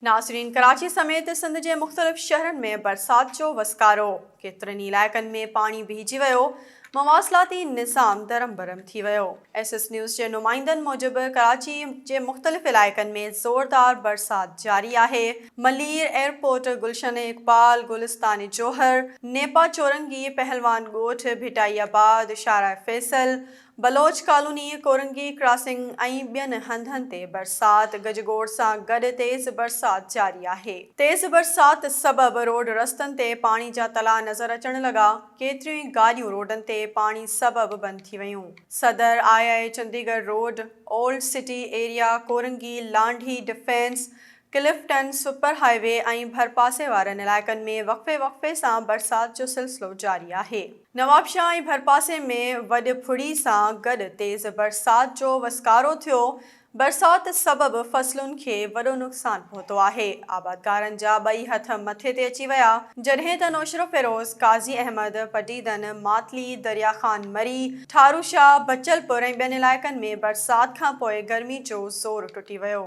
नाज़रीन, कराची समेत सिंध के मुख़्तलिफ़ शहरनि में बरसात जो वसकारो। केतिरनि इलाइक़नि में पानी भीजी वियो। मवासिलाती निज़ाम दरम बरम थी वियो। SS न्यूज़ के नुमाइंदनि मूजिबि कराची के मुख़्तलिफ़ इलाइक़नि में ज़ोरदार बरसात जारी आहे। मलीर एयरपोर्ट, गुलशन इक़बाल, गुलिस्तान जोहर, नेपा चौरंगी, पहलवान ॻोठ, भिटाईआबाद, शारा फैसल, बलोच कॉलोनी, कोरंगी क्रॉसिंग ऐं ॿियनि हंधनि ते बरसात गजगोड़ सां गॾु तेज़ बरसात जारी आहे। तेज़ बरसात सबबि रोड रस्तनि ते पाणी जा तला नज़र अचण लॻा। केतिरियूं ई गाॾियूं रोडनि ते पाणी सबबि बंदि थी वियूं। सदर II Chandigarh road, old city area, Korangi, Landhi, defence, Clifton, super highway ऐं भरपासे वारनि इलाइक़नि में वक़्फ़े सां बरसात जो सिलसिलो जारी आहे। नवाबशाह ऐं भरपासे में वॾी फुड़ी सां गॾु तेज़ बरसात जो वसकारो थियो। बरसात सबबि फ़सलुनि खे वॾो नुक़सान पहुतो आहे। आबादकारनि जा ॿई हथ मथे ते अची विया, जॾहिं त नौशरो फिरोज़, काज़ी अहमद, पटीदन, मातली, दरिया ख़ान मरी, ठारूशाह, बचलपुर ऐं ॿियनि इलाइक़नि में बरसात खां पोइ गर्मी जो ज़ोर टुटी वियो।